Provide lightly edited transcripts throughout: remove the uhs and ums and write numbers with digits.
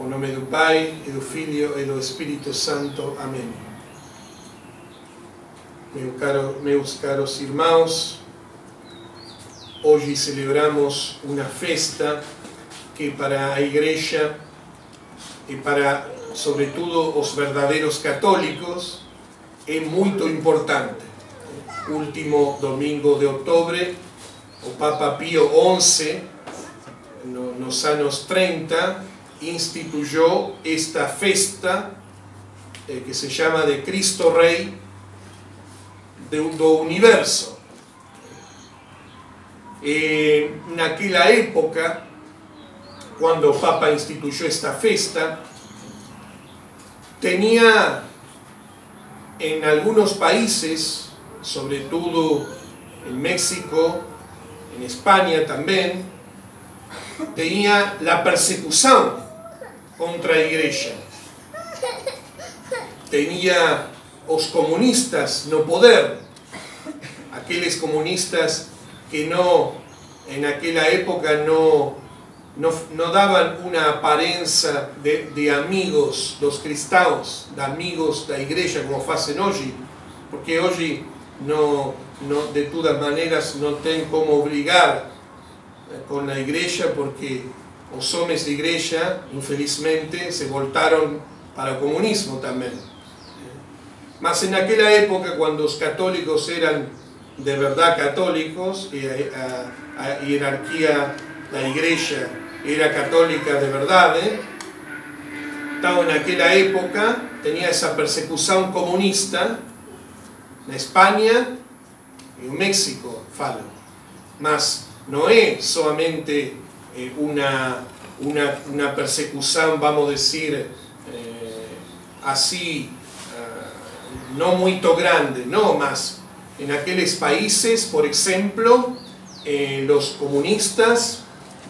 O nome do Pai, e do Filho, e do Espírito Santo. Amém. Meus caros irmãos, hoje celebramos uma festa que para a Igreja e para, sobretudo, os verdadeiros católicos é muito importante. Último domingo de outubro, o Papa Pío XI, nos anos 30, instituyó esta festa que se llama de Cristo Rei do Universo. Naquela época, quando o Papa instituyó esta festa, tenía en algunos países, sobre todo en México, en España también, tenía la persecución contra la Iglesia. Tenía os comunistas no poder, aquellos comunistas que en aquella época no daban una apariencia de amigos dos cristãos, de amigos da Iglesia como hacen hoy, porque hoy de todas maneras no tienen como obligar con la Iglesia, porque los hombres de Iglesia, infelizmente, se voltaron para el comunismo también. Mas en aquella época, cuando los católicos eran de verdad católicos, y a jerarquía, la Iglesia era católica de verdad, estaba en aquella época, tenía esa persecución comunista, en España y en México, falo. Mas no es solamente una persecución, vamos a decir, así, no muy grande, no más. En aquellos países, por ejemplo, los comunistas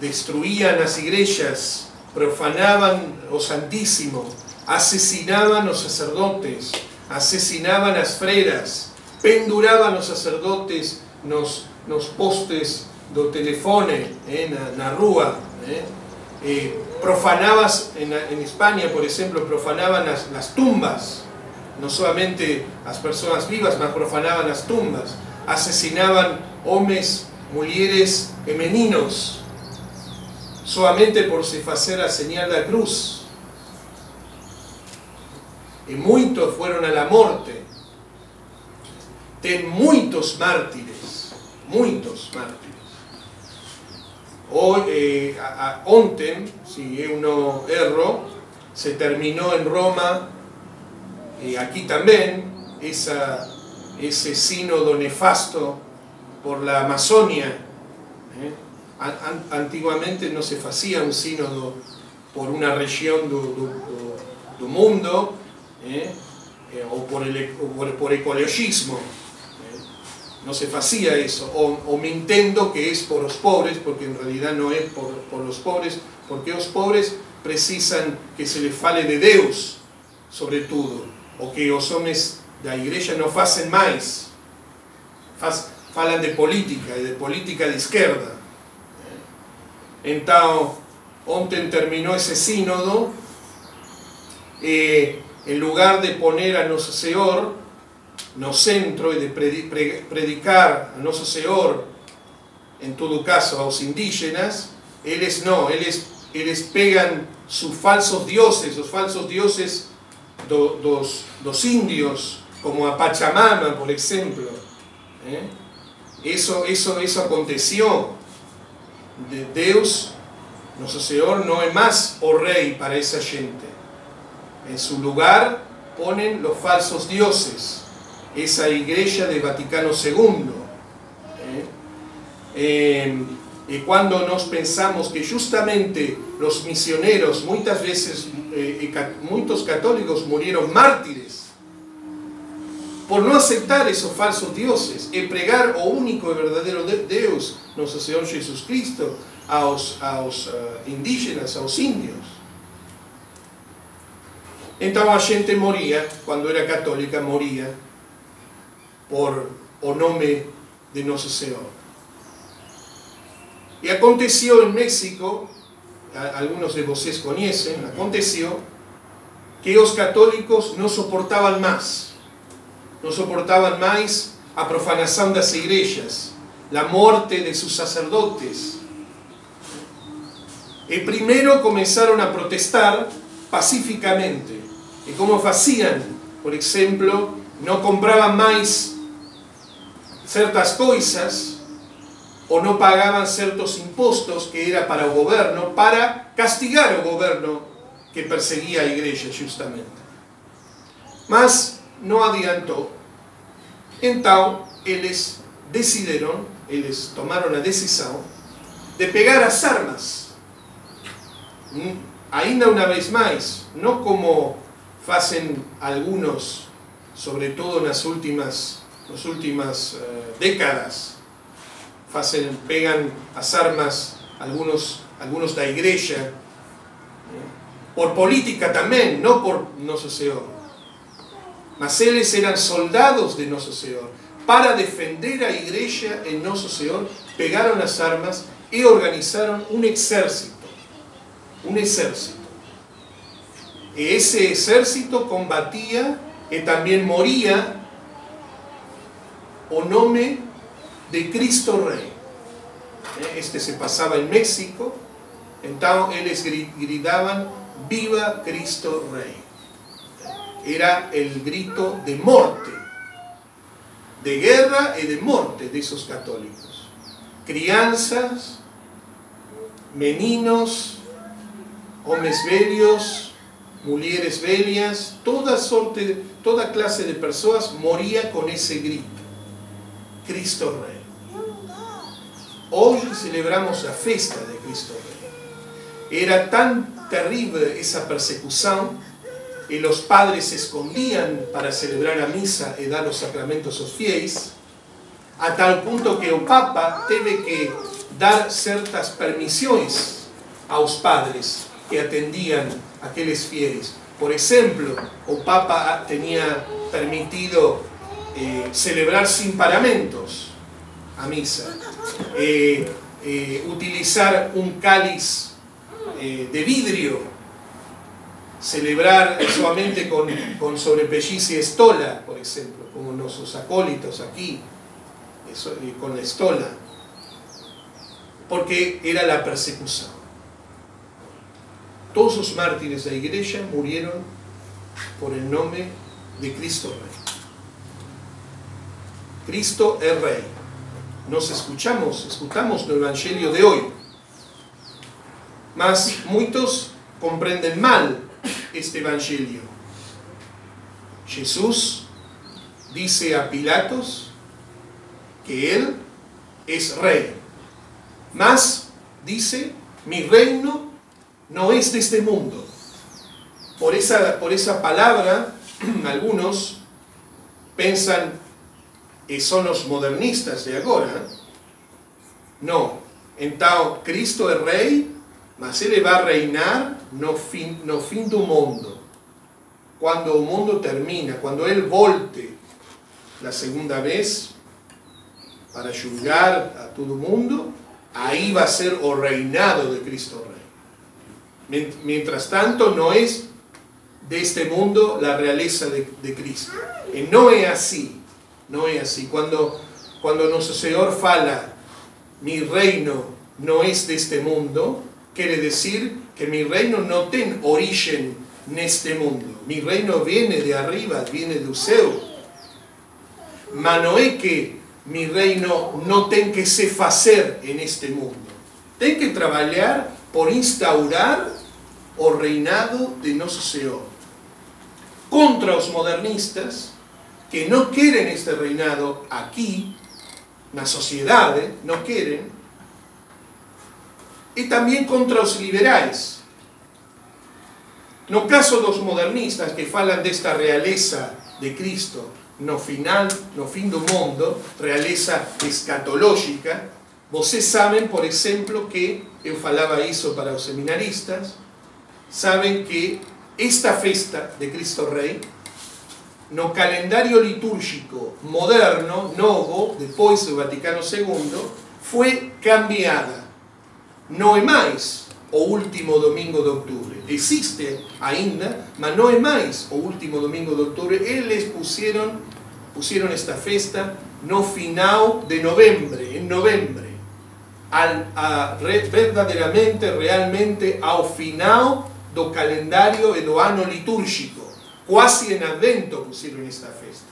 destruían las iglesias, profanaban lo Santísimo, asesinaban los sacerdotes, asesinaban las freras, penduraban los sacerdotes nos postes do telefone, na rúa. Profanabas, en España, por ejemplo, profanaban las tumbas, no solamente las personas vivas, mas profanaban las tumbas, asesinaban hombres, mujeres y meninos, solamente por se hacer la señal de la cruz. Y muchos fueron a la muerte. Ten muchos mártires, muchos mártires. Hoy, ontem, si yo no erro, se terminó en Roma, y aquí también, ese sínodo nefasto por la Amazonia. Antiguamente no se hacía un sínodo por una región do mundo, o por ecologismo. No se hacía eso, o mintiendo que es por los pobres, porque en realidad no es por los pobres, porque los pobres precisan que se les fale de Deus, sobre todo, o que los hombres de la Iglesia no hacen más, falan de política, y de política de izquierda. Entonces, ontem terminó ese sínodo, en lugar de poner a Nosso Senhor no centro y de predicar a Nosso Senhor, en todo caso a los indígenas, ellos pegan sus falsos dioses, los falsos dioses dos indios, como a Pachamama, por ejemplo. Eso aconteció. Deus, Nosso Senhor, no es más o rey para esa gente. En su lugar ponen los falsos dioses, esa Iglesia de Vaticano II. Y cuando nos pensamos que justamente los misioneros, muchas veces muchos católicos murieron mártires por no aceptar esos falsos dioses y pregar o único y verdadero Deus, Nosso Senhor Jesus Cristo, a los indígenas, a los indios. Entonces la gente moría, cuando era católica, moría por o nome de Nosso Senhor. Y aconteció en México algunos de vocês conhecem, aconteceu que os católicos não suportavam mais a profanação das igrejas, a morte de seus sacerdotes. E primeiro começaram a protestar pacificamente. E como faziam? Por exemplo, não compravam mais certas coisas ou não pagavam certos impostos que era para o governo, para castigar o governo que perseguia a igreja justamente. Mas não adiantou. Então eles tomaram a decisão de pegar as armas. Ainda uma vez mais, não como fazem algunos, sobretudo nas últimas décadas, pegan as armas algunos da igreja, por política também, não por Nosso Senhor. Mas eles eram soldados de Nosso Senhor. Para defender a igreja em Nosso Senhor, pegaram as armas e organizaram um exército. E esse exército combatia e também moria o nome de Cristo Rei. Este se passava em México, então eles gritavam Viva Cristo Rey. Era el grito de morte, de guerra y de morte de esos católicos. Crianças, meninos, homens velhos, mulheres velhas, toda clase de pessoas moría con ese grito. Cristo Rey. Hoy celebramos la festa de Cristo Rey. Era tan terrible esa persecución y los padres se escondían para celebrar la misa y dar los sacramentos a los fieles, a tal punto que el Papa teve que dar ciertas permisiones a los padres que atendían a aquellos fieles. Por ejemplo, el Papa tenía permitido celebrar sin paramentos a misa, utilizar un cáliz de vidrio, celebrar solamente con sobrepelliz y estola, por ejemplo, como nuestros acólitos aquí, con la estola, porque era la persecución. Todos los mártires de la iglesia murieron por el nombre de Cristo Rey. Cristo es Rey. Nos escuchamos el Evangelio de hoy, mas muchos comprenden mal este Evangelio. Jesús dice a Pilatos que Él es Rey, mas dice, mi reino no es de este mundo. Por esa palabra, algunos piensan que son los modernistas de agora. No, então Cristo é Rei, mas Ele vai reinar no fim do mundo. Quando o mundo termina, quando Ele volte la segunda vez para julgar a todo mundo, aí vai ser o reinado de Cristo Rei. Mientras tanto, no es de este mundo la realeza de Cristo. Y no es así. No es así. Cuando nuestro Señor fala, mi reino no es de este mundo, quiere decir que mi reino no tiene origen en este mundo. Mi reino viene de arriba, viene del cielo. Mas no es que mi reino no tiene que se hacer en este mundo. Tiene que trabajar por instaurar o reinado de Nosso Senhor. Contra los modernistas que no quieren este reinado aquí, na sociedade, no quieren, y también contra los liberais. No caso de los modernistas que falan de esta realeza de Cristo no fin do mundo, realeza escatológica, vocês saben, por ejemplo, que eu falaba isso para los seminaristas, saben que esta festa de Cristo Rey, no calendario litúrgico moderno, novo, después del Vaticano II, fue cambiada. No es más o último domingo de outubro. Existe ainda, mas não é mais o último domingo de outubro. Eles puseram esta festa no final de novembro, em novembro. Verdadeiramente, realmente, ao final do calendário e do ano litúrgico. Quase em advento puseram esta festa.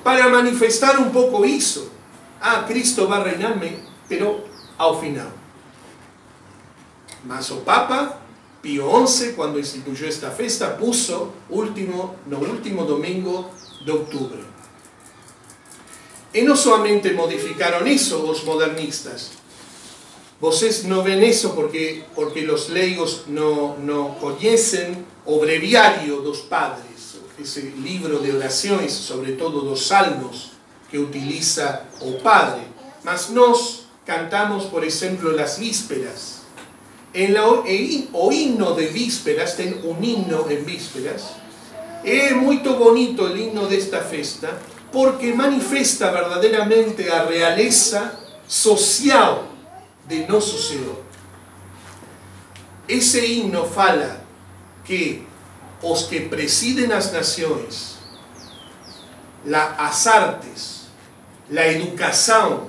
Para manifestar um pouco isso. Cristo vai reinar-me, pero ao final. Mas o Papa Pío XI, quando instituiu esta festa, puso no último domingo de outubro. E não somente modificaram isso os modernistas. Vocês não veem isso porque os leigos não conhecem o breviário dos padres, esse livro de orações, sobretudo dos salmos, que utiliza o padre. Mas nós cantamos, por exemplo, as vísperas. O himno de vísperas, tem um himno em vísperas. É muito bonito o himno desta festa, porque manifesta verdadeiramente a realeza social de Nosso Senhor. Esse himno fala que os que presidem as nações, as artes, a educação,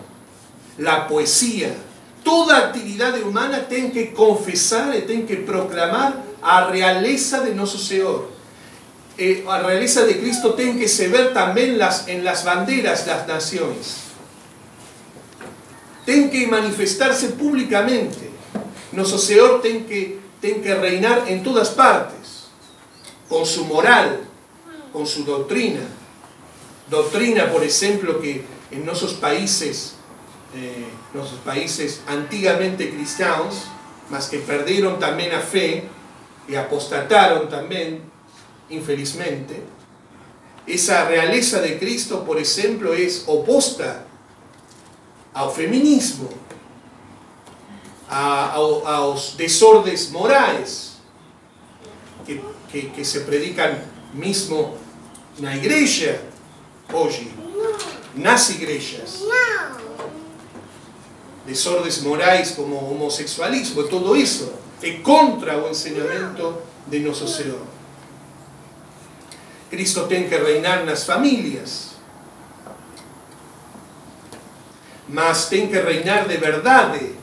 a poesia, toda atividade humana tem que confessar e tem que proclamar a realeza de Nosso Senhor. A realeza de Cristo tem que se ver também em las bandeiras das nações. Tem que manifestar-se publicamente. Nosso Senhor tem que reinar em todas partes, com sua moral, com sua doutrina. Doutrina, por exemplo, que em nossos países antigamente cristãos, mas que perderam também a fé e apostataram também, infelizmente. Essa realeza de Cristo, por exemplo, é oposta ao feminismo, aos desordens morais que se predicam mesmo na igreja hoje, nas igrejas. Desordens morais como homossexualismo, tudo isso é contra o ensinamento de Nosso Senhor. Cristo tem que reinar nas famílias, mas tem que reinar de verdade.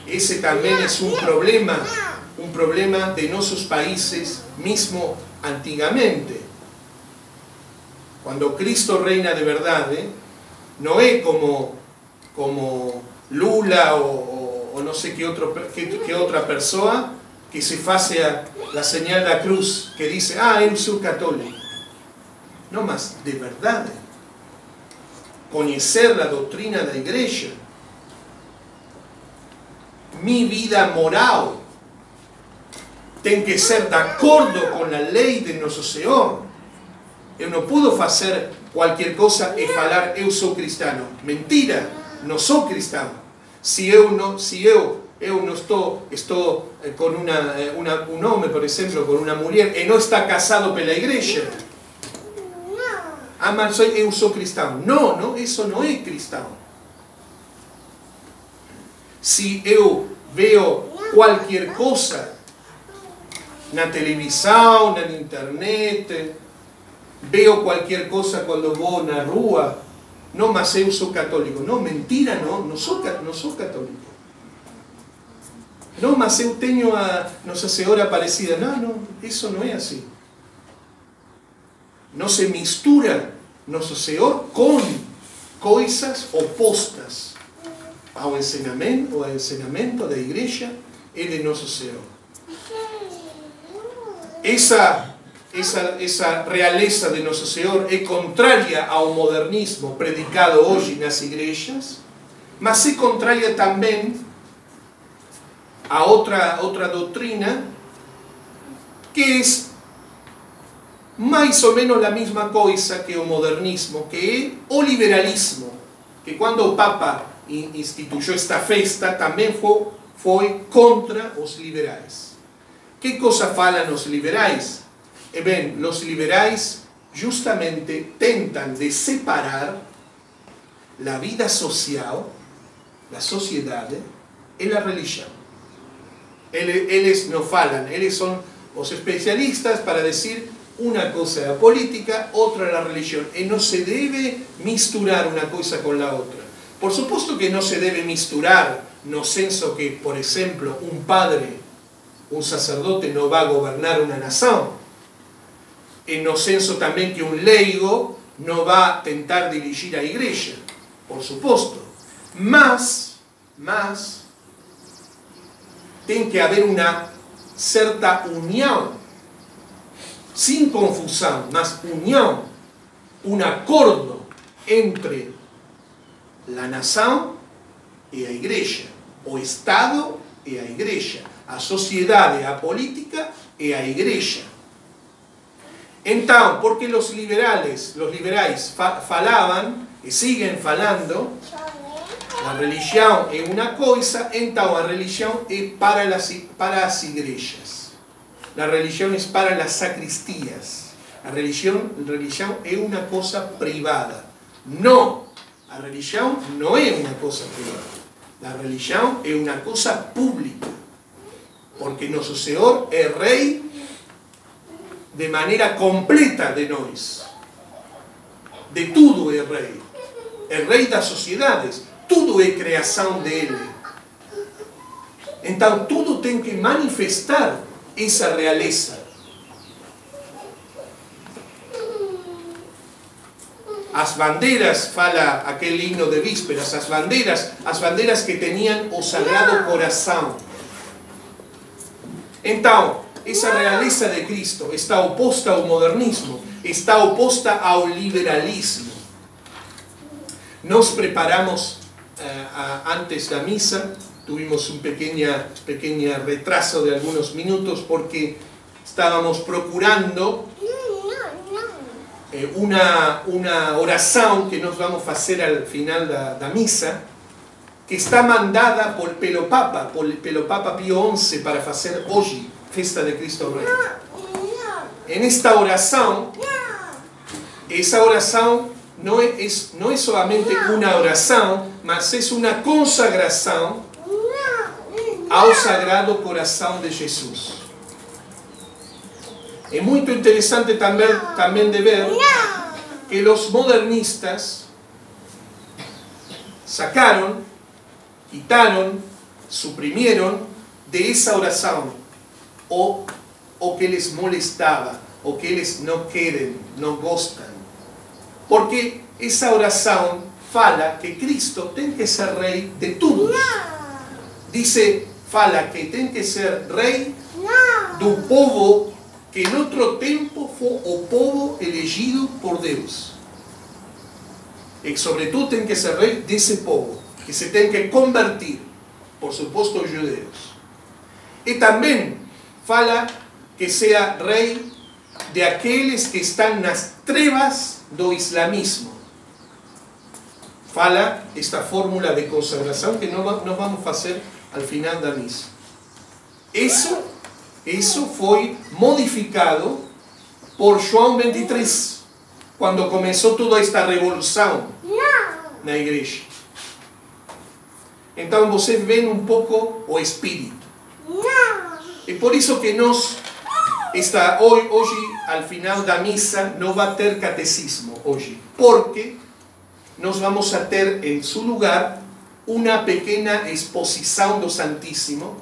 Esse também é um problema de nossos países, mesmo antigamente. Quando Cristo reina de verdade, não é como Lula ou não sei que outra pessoa que se faz a señal da cruz, que diz, eu sou católico. Não, mas de verdade. Conhecer a doutrina da igreja. Minha vida moral tem que ser de acordo com a lei de Nosso Senhor. Eu não posso fazer qualquer coisa e falar, eu sou cristão. Mentira, não sou cristão. Se eu não estou com um homem, por exemplo, com uma mulher, e não está casado pela igreja, mas eu sou cristão. Não, isso não é cristão. Se eu vejo qualquer coisa na televisão, na internet, vejo qualquer coisa quando vou na rua, não, mas eu sou católico. Não, mentira, não sou católico. Não, mas eu tenho a Nossa Senhora Aparecida. Não, isso não é assim. Não se mistura Nosso Senhor com coisas opostas ao ensinamento da igreja e de Nosso Senhor. Essa realeza de Nosso Senhor é contrária ao modernismo predicado hoje nas igrejas, mas é contrária também a outra doutrina que é mais ou menos a mesma coisa que o modernismo, que é o liberalismo, que quando o Papa instituiu esta festa também foi contra os liberais. Que coisa falam os liberais? Bem, os liberais justamente tentam de separar a vida social, a sociedade e a religião. Eles não falam, eles são os especialistas para dizer uma coisa é a política, outra é a religião. E não se deve misturar uma coisa com a outra. Por supuesto que não se deve misturar no senso que, por exemplo, um padre, um sacerdote não vai governar uma nação. E no senso também que um leigo não vai tentar dirigir a igreja. Por supuesto. Mas tem que haver uma certa união, sem confusão, mas união, um acordo entre a nação e a igreja, o Estado e a igreja, a sociedade, a política e a igreja. Então, porque os liberais falavam e seguem falando, a religião é uma coisa, então a religião é para as igrejas. A religião é para as sacristias. A religião é uma coisa privada. Não, a religião não é uma coisa privada. A religião é uma coisa pública. Porque nosso Senhor é rei de maneira completa de nós. De tudo é rei. É rei das sociedades. Tudo é criação dele. Então tudo tem que manifestar essa realeza. As bandeiras, fala aquele hino de vísperas, as bandeiras que tinham o Sagrado Coração. Então, essa realeza de Cristo está oposta ao modernismo, está oposta ao liberalismo. Nós preparamos antes da misa, tuvimos un pequeño retraso de algunos minutos porque estábamos procurando una oración que nos vamos a hacer al final da misa, que está mandada pelo Papa Pío XI para hacer hoy, festa de Cristo Rey. En esta oración, esa oración no es solamente una oración, mas es una consagración ao Sagrado Coração de Jesus. É muito interessante também de ver que os modernistas sacaram, quitaram, suprimieron de esa oración o que les molestaba, o que eles não querem, não gostam. Porque essa oração fala que Cristo tem que ser rei de todos. Fala que tem que ser rei do povo que em outro tempo foi o povo elegido por Deus. E sobretudo tem que ser rei desse povo, que se tem que convertir, por suposto os judeus. E também fala que seja rei de aqueles que estão nas trevas do islamismo. Fala esta fórmula de consagração que nós vamos fazer al final da misa. Eso foi modificado por João 23, quando começou toda esta revolução na igreja. Então vocês veem um pouco o espírito. E por isso que nós, hoje, al final da misa, não vai ter catecismo hoje, porque nós vamos a ter em seu lugar uma pequena exposição do Santíssimo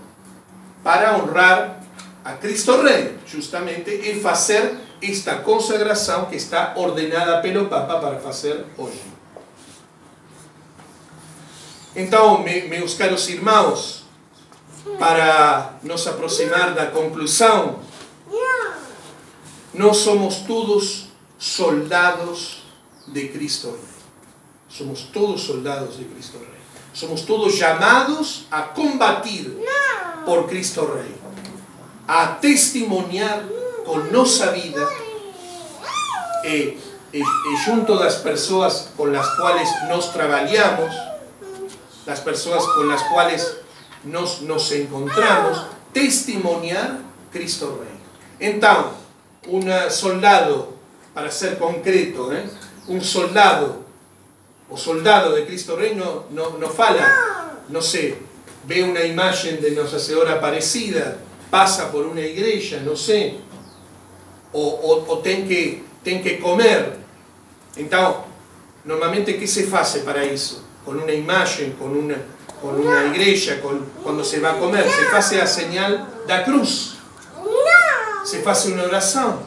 para honrar a Cristo Rei, justamente, e fazer esta consagração que está ordenada pelo Papa para fazer hoje. Então, meus caros irmãos, para nos aproximar da conclusão, nós somos todos soldados de Cristo Rei. Somos todos soldados de Cristo Rei. Somos todos llamados a combatir por Cristo Rey, a testimoniar con nuestra vida y junto a las personas con las cuales nos trabajamos, las personas con las cuales nos encontramos, testimoniar Cristo Rey. Entonces, un soldado, para ser concreto, un soldado, o soldado de Cristo Rey no fala, no sé, ve una imagen de Nossa Senhora Aparecida, pasa por una iglesia, no sé, o tem que comer. Então, normalmente, ¿qué se hace para eso? Con una imagen, con una iglesia, cuando se va a comer, se hace a señal da cruz. Se hace una oración.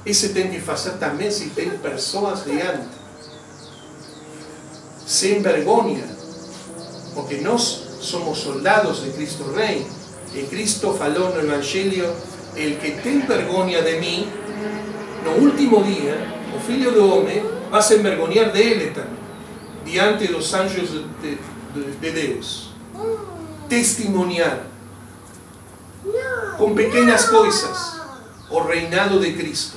Ese tem que hacer también si tem personas diante. Sin vergonha. Porque nós somos soldados de Cristo Rey. E Cristo falou no Evangelio: el que tem vergonha de mí, no último día, o Filho do Homem va se envergonhar dele também, diante dos anjos de Deus. Testemunhar com pequenas coisas o reinado de Cristo.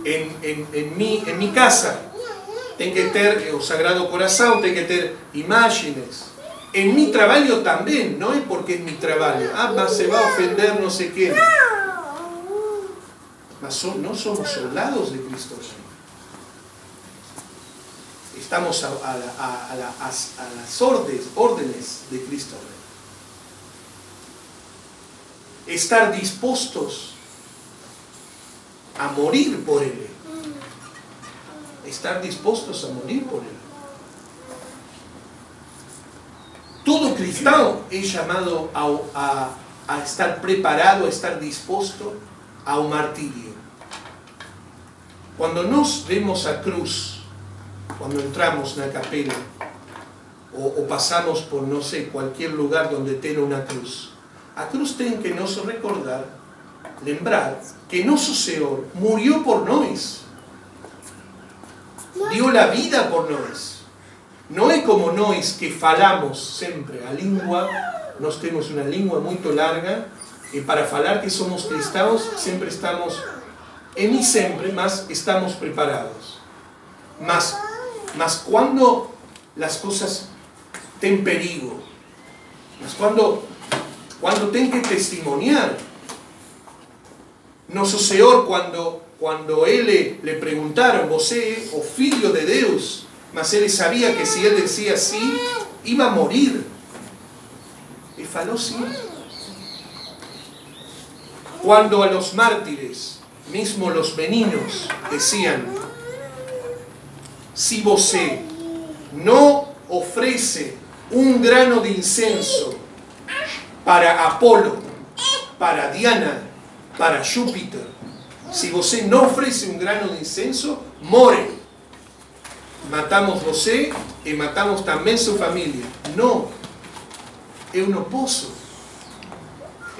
En mi casa tem que ter o Sagrado Coração, tem que ter imágenes. En mi trabalho também, não é porque é mi trabalho. Mas se vai ofender não sei quem. Mas no somos soldados de Cristo Rey. Estamos a las órdenes de Cristo Rey. Estar dispuestos a morir por Él. Estar dispuestos a morir por Él. Todo cristiano es llamado a estar preparado, a estar dispuesto a un martirio. Cuando nos vemos a cruz, cuando entramos en la capela o pasamos por, no sé, cualquier lugar donde tenga una cruz, a cruz tiene que nos recordar, lembrar que nuestro Señor murió por nosotros, dio la vida por nosotros. No es como nosotros que falamos siempre a língua, nos tenemos una lengua muy larga, y para falar que somos cristianos siempre estamos, ni siempre, mas estamos preparados. Mas cuando las cosas ten perigo, mas cuando ten que testimoniar, nuestro Señor, cuando Él le preguntaron, ¿Você o Filho de Deus? Mas Él sabía que si Él decía sí, iba a morir. Y faló sí. Cuando a los mártires, mismo los meninos, decían: si você no ofrece un grano de incenso para Apolo, para Diana, para Júpiter, si você no ofrece un grano de incenso, more. Matamos você e matamos também sua família. Não, eu não posso.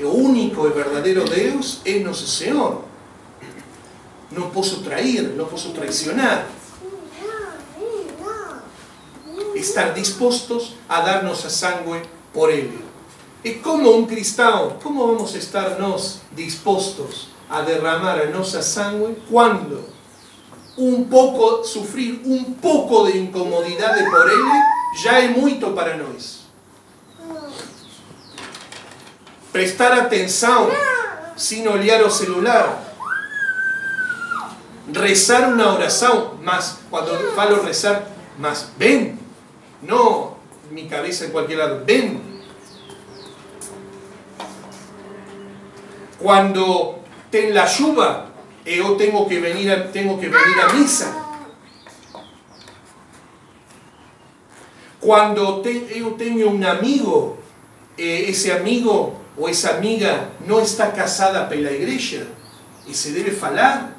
O único e verdadeiro Deus é nosso Senhor. Não posso trair, não posso traicionar. Estar dispostos a dar nossa sangue por Ele. E como um cristão, como vamos estar nós dispostos a derramar a nossa sangue quando sufrir un poco de incomodidad por Él ya es mucho para nosotros? Prestar atención sin olhar o celular. Rezar una oración, más cuando falo rezar, más ven, no mi cabeza en cualquier lado, ven. Cuando ten la lluvia, yo tengo que venir a misa. Cuando yo tengo un amigo, ese amigo o esa amiga no está casada pela iglesia, y se debe falar.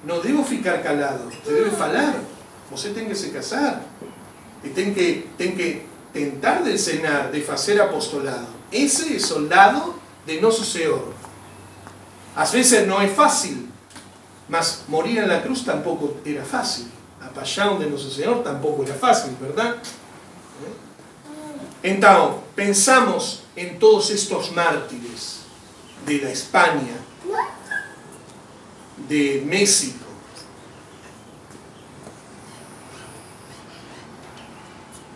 No debo ficar calado, se debe falar. Você tem que se casar. Y tem que tentar de cenar, de hacer apostolado. Ese es soldado de nosso Senhor. A veces no es fácil, mas morir en la cruz tampoco era fácil. La pasión de nuestro Señor tampoco era fácil, ¿verdad? Entonces, pensamos en todos estos mártires de la España, de México.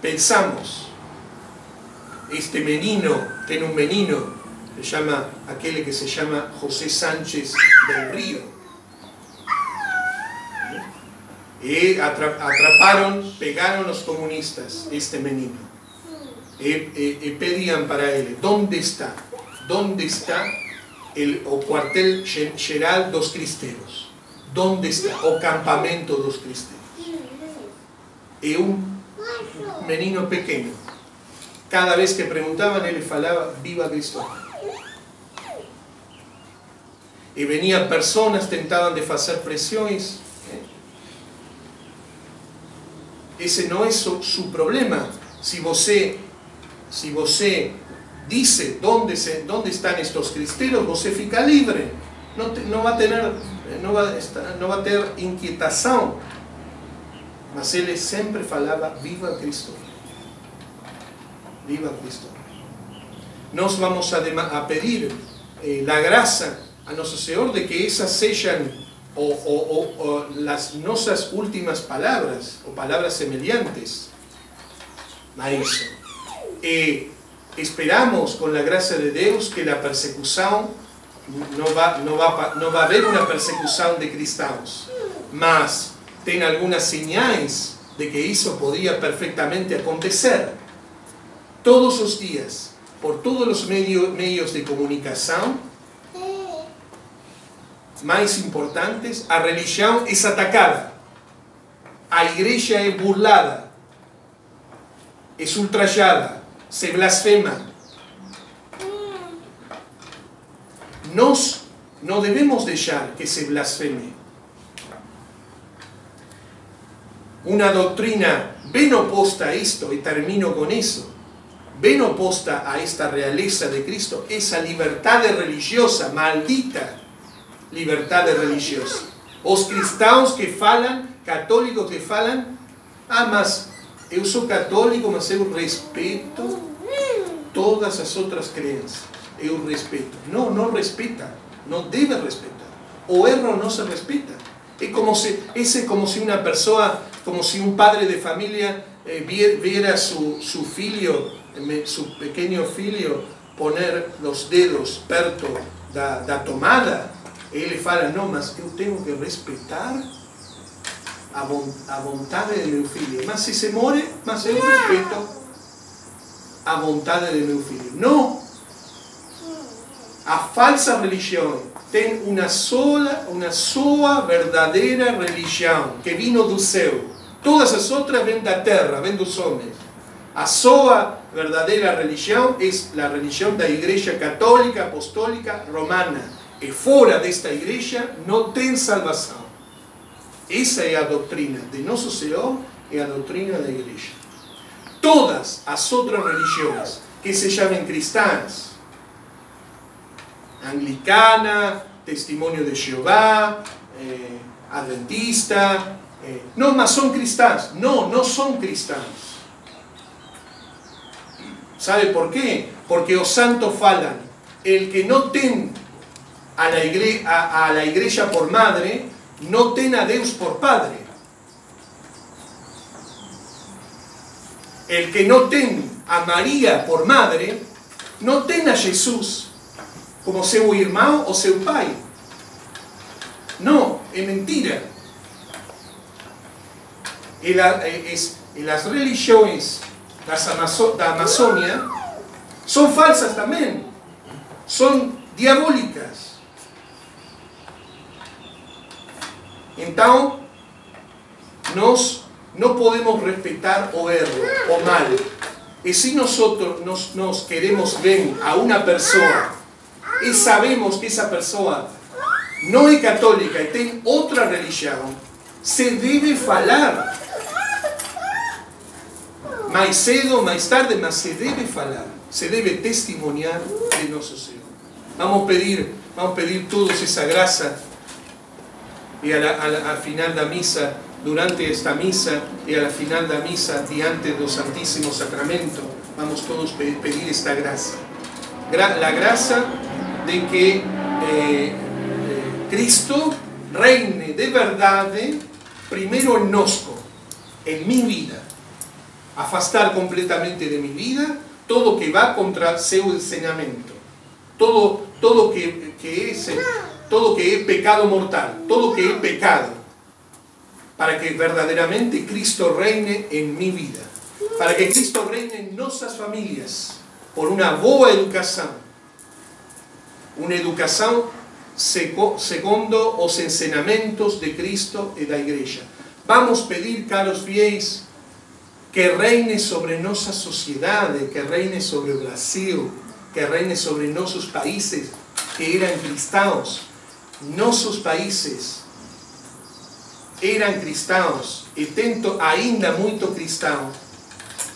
Pensamos, este menino, tiene un menino, se llama, aquel que se llama José Sánchez del Río. Y atraparon, pegaron los comunistas este menino. pedían para él, ¿dónde está? ¿Dónde está o quartel geral dos cristeiros? ¿Dónde está o campamento dos cristeiros? E un menino pequeño, cada vez que preguntaban, él falaba, viva Cristo. E venían personas, tentaban de hacer presiones. Ese no es su problema. Si você dice dónde están estos cristeiros, você fica libre. No va a tener inquietación. Mas ele sempre falava, viva Cristo. Viva Cristo. Nós vamos a pedir la gracia a nuestro Señor de que esas sean las nuestras últimas palabras o palabras semejantes a eso. Esperamos con la gracia de Dios que la persecución no va a haber una persecución de cristianos, mas tem algunas señales de que eso podría perfectamente acontecer. Todos los días, por todos los medios de comunicación más importantes, a religión es atacada, a iglesia es burlada, es ultrajada, se blasfema. No debemos dejar que se blasfeme. Una doctrina bien opuesta a esto, y termino con eso, bien opuesta a esta realeza de Cristo, esa libertad religiosa, maldita libertad religiosa. Os cristãos que falam, católicos que falam, mas eu sou católico, mas eu respeito todas as outras crenças. Eu respeto. No respeta, no debe respetar. O erro no se respeta. Es como si una persona, como si un padre de familia viera su pequeño filho poner los dedos perto da tomada. Ele fala, não, mas eu tenho que respeitar a vontade de meu filho. Mas se se more, mas eu respeito a vontade de meu filho. Não. A falsa religião tem uma só verdadeira religião que vino do céu. Todas as outras vêm da terra, vêm dos homens. A só verdadeira religião é a religião da Igreja Católica Apostólica Romana. E fora desta igreja não tem salvação. Essa é a doutrina de Nosso Senhor e a doutrina da igreja. Todas as outras religiões que se chamem cristãs, anglicana, Testemunho de Jeová, adventista, não, mas são cristãs. Não são cristãs. ¿Sabe por quê? Porque os santos falam, el que não tem a la iglesia por madre, no ten a Deus por padre. El que no ten a María por madre, no ten a Jesús como seu irmão o seu pai. No, es mentira. Y las religiones da Amazonia son falsas también, son diabólicas. Então, nós não podemos respetar o erro, o mal. E se nós queremos ver a uma pessoa e sabemos que essa pessoa não é católica e tem outra religião, se deve falar. Mais cedo, mais tarde, mas se deve falar. Se deve testemunhar de Nosso Senhor. Vamos pedir todos essa graça. Y al final da misa, durante esta misa y al final da misa, diante do Santísimo Sacramento, vamos todos pedir esta gracia. La gracia de que Cristo reine de verdad, primero en nosco, en mi vida. Afastar completamente de mi vida todo que va contra seu enseñamiento. Todo que es pecado mortal, todo que es pecado, para que verdaderamente Cristo reine en mi vida. para que Cristo reine em nossas famílias, por uma boa educação. Uma educação segundo os ensinamentos de Cristo e da Igreja. Vamos pedir, caros fiéis, que reine sobre nossa sociedade, que reine sobre o Brasil, que reine sobre nossos países que eram cristãos. Nossos países eram cristãos e tento ainda muito cristãos,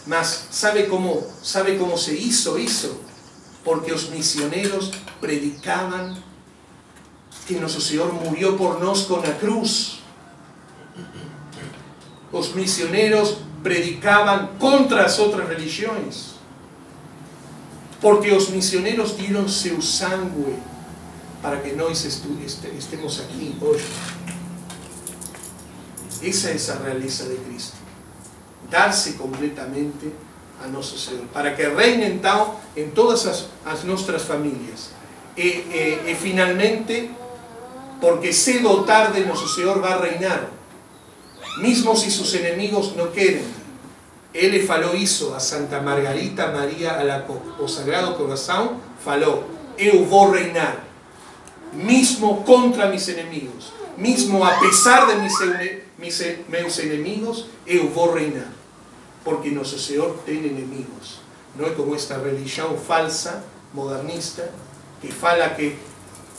mas sabe como se hizo isso? Porque os misioneros predicavam que nosso Senhor morreu por nós com a cruz. Os misioneros predicavam contra as outras religiões, porque os misioneros deram seu sangue para que nós estemos aqui hoje. Essa é a realeza de Cristo. Dar-se completamente a nosso Senhor, para que reine então em todas as nossas famílias. E finalmente, porque cedo ou tarde nosso Senhor vai reinar, mesmo se seus inimigos não querem. Ele falou isso a Santa Margarita Maria Alacoque, o Sagrado Coração falou: eu vou reinar, mesmo contra meus inimigos, mesmo a pesar de meus inimigos, eu vou reinar, porque nosso Senhor tem inimigos. Não é como esta religião falsa, modernista, que fala que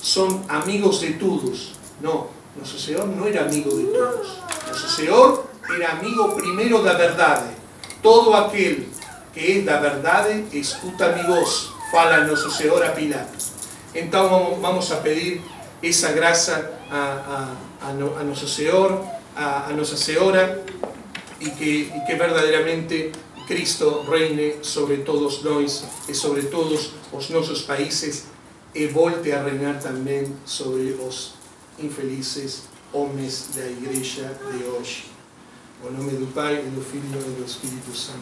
são amigos de todos. Não, nosso Senhor não era amigo de todos. Nosso Senhor era amigo primeiro da verdade. Todo aquele que é da verdade escuta minha voz, fala nosso Senhor a Pilatos. Então vamos a pedir essa graça a nosso Senhor, a Nossa Senhora, e que verdadeiramente Cristo reine sobre todos nós e sobre todos os nossos países, e volte a reinar também sobre os infelizes homens da Igreja de hoje. Em nome do Pai, e do Filho e do Espírito Santo.